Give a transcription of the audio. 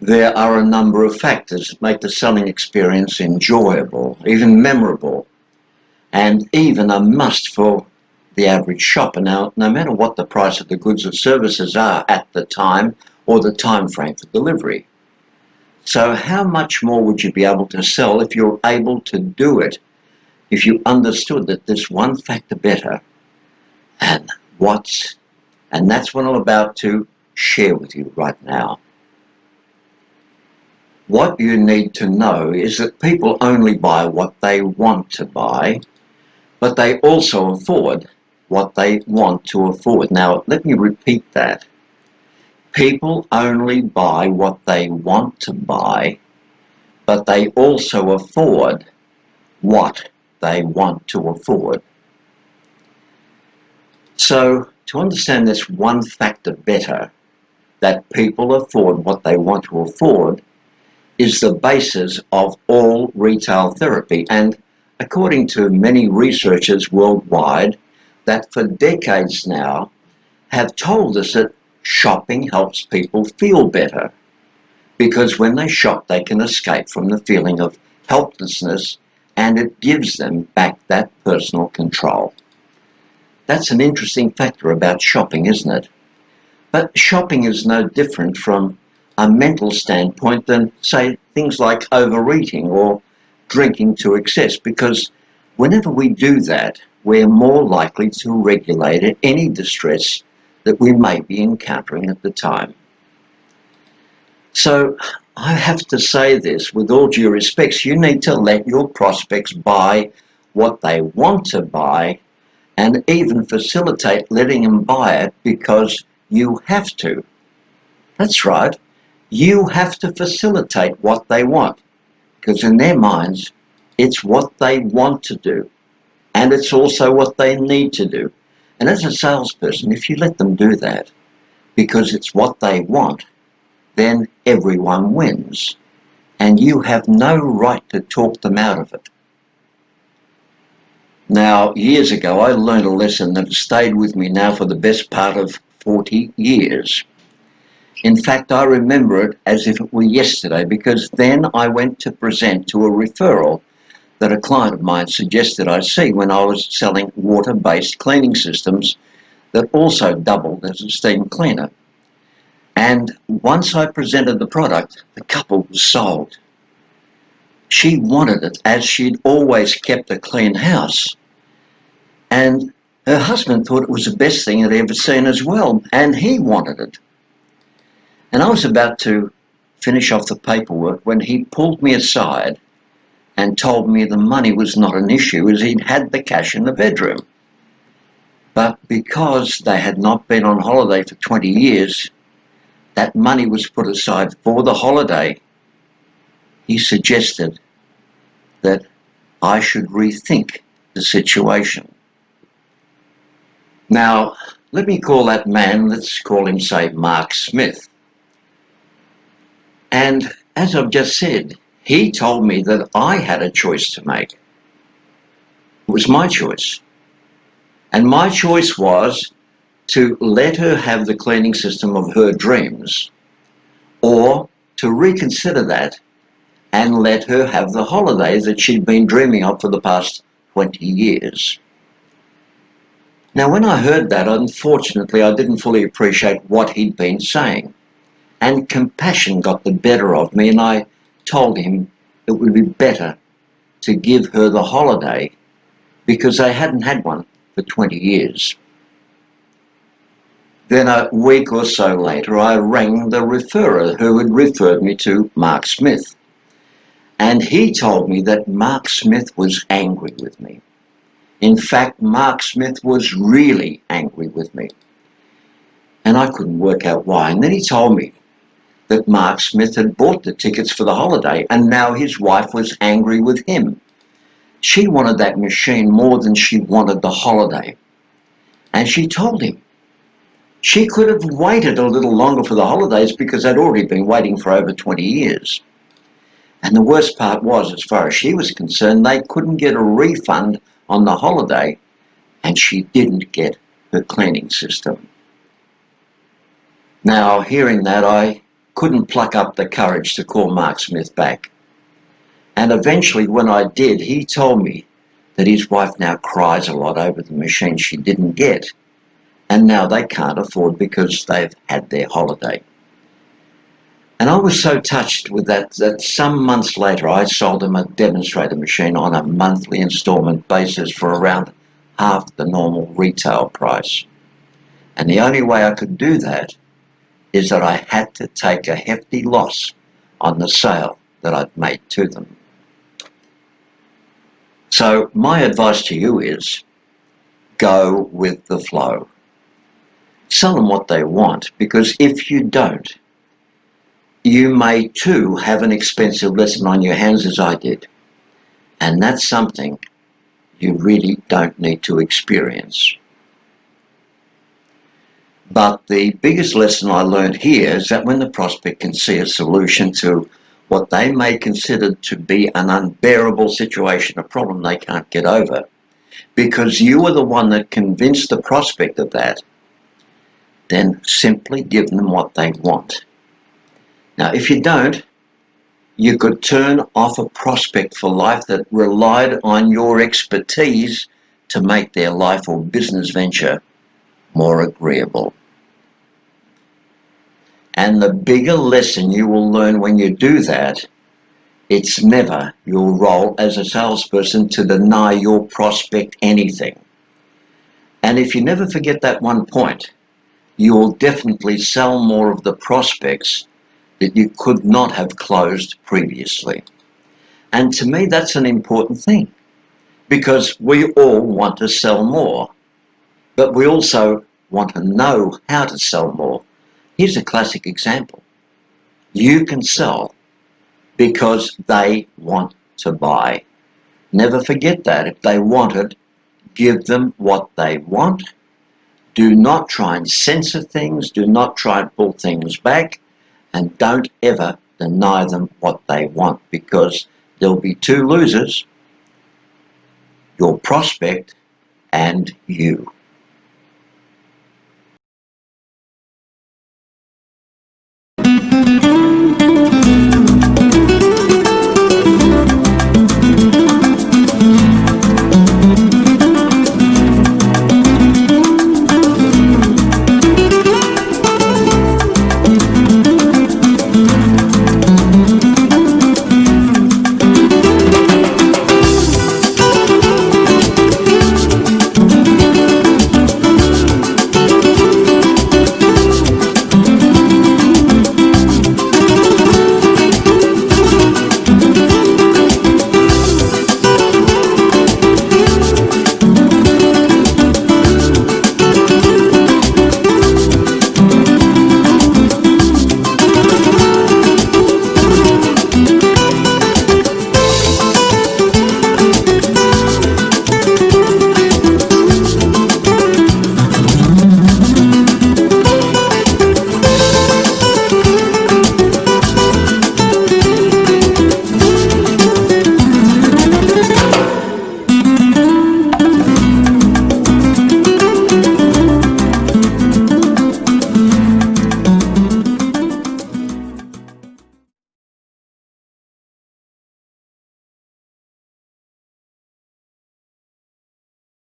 There are a number of factors that make the selling experience enjoyable, even memorable, and even a must for the average shopper. Now, no matter what the price of the goods or services are at the time or the time frame for delivery. So how much more would you be able to sell if you're able to do it, if you understood that there's one factor better, and that's what I'm about to share with you right now. What you need to know is that people only buy what they want to buy, but they also afford what they want to afford. Now, let me repeat that. People only buy what they want to buy, but they also afford what they want to afford. So, to understand this one factor better, that people afford what they want to afford, is the basis of all retail therapy. And according to many researchers worldwide, that for decades now have told us that shopping helps people feel better, because when they shop, they can escape from the feeling of helplessness, and it gives them back that personal control. That's an interesting factor about shopping, isn't it? But shopping is no different from a mental standpoint than, say, things like overeating or drinking to excess, because whenever we do that, we're more likely to regulate any distress that we may be encountering at the time. So I have to say this with all due respect: you need to let your prospects buy what they want to buy, and even facilitate letting them buy it because you have to. That's right. You have to facilitate what they want, because in their minds, it's what they want to do, and it's also what they need to do. And as a salesperson, if you let them do that, because it's what they want, then everyone wins, and you have no right to talk them out of it. Now, years ago, I learned a lesson that has stayed with me now for the best part of 40 years. In fact, I remember it as if it were yesterday, because then I went to present to a referral that a client of mine suggested I see when I was selling water-based cleaning systems that also doubled as a steam cleaner. And once I presented the product, the couple was sold. She wanted it, as she'd always kept a clean house. And her husband thought it was the best thing he'd ever seen as well, and he wanted it. And I was about to finish off the paperwork when he pulled me aside and told me the money was not an issue, as he'd had the cash in the bedroom. But because they had not been on holiday for 20 years, that money was put aside for the holiday. He suggested that I should rethink the situation. Now, let me call that man, let's call him, say, Mark Smith. And as I've just said, he told me that I had a choice to make. It was my choice. And my choice was to let her have the cleaning system of her dreams, or to reconsider that and let her have the holiday that she'd been dreaming of for the past 20 years. Now, when I heard that, unfortunately, I didn't fully appreciate what he'd been saying. And compassion got the better of me, and I told him it would be better to give her the holiday, because they hadn't had one for 20 years. Then a week or so later, I rang the referrer who had referred me to Mark Smith. And he told me that Mark Smith was angry with me. In fact, Mark Smith was really angry with me. And I couldn't work out why. And then he told me that Mark Smith had bought the tickets for the holiday, and now his wife was angry with him. She wanted that machine more than she wanted the holiday. And she told him she could have waited a little longer for the holidays, because they'd already been waiting for over 20 years. And the worst part was, as far as she was concerned, they couldn't get a refund on the holiday, and she didn't get her cleaning system. Now, hearing that, I couldn't pluck up the courage to call Mark Smith back. And eventually, when I did, he told me that his wife now cries a lot over the machine she didn't get. And now they can't afford because they've had their holiday. And I was so touched with that some months later I sold them a demonstrator machine on a monthly instalment basis for around half the normal retail price. And the only way I could do that is that I had to take a hefty loss on the sale that I'd made to them. So my advice to you is go with the flow. Sell them what they want, because if you don't, you may too have an expensive lesson on your hands as I did. And that's something you really don't need to experience. But the biggest lesson I learned here is that when the prospect can see a solution to what they may consider to be an unbearable situation, a problem they can't get over, because you were the one that convinced the prospect of that, then simply give them what they want. Now, if you don't, you could turn off a prospect for life that relied on your expertise to make their life or business venture more agreeable. And the bigger lesson you will learn when you do that, it's never your role as a salesperson to deny your prospect anything. And if you never forget that one point, you'll definitely sell more of the prospects that you could not have closed previously. And to me, that's an important thing, because we all want to sell more, but we also want to know how to sell more. Here's a classic example. You can sell because they want to buy. Never forget that. If they want it, give them what they want. Do not try and censor things. Do not try and pull things back. And don't ever deny them what they want, because there'll be two losers: your prospect and you.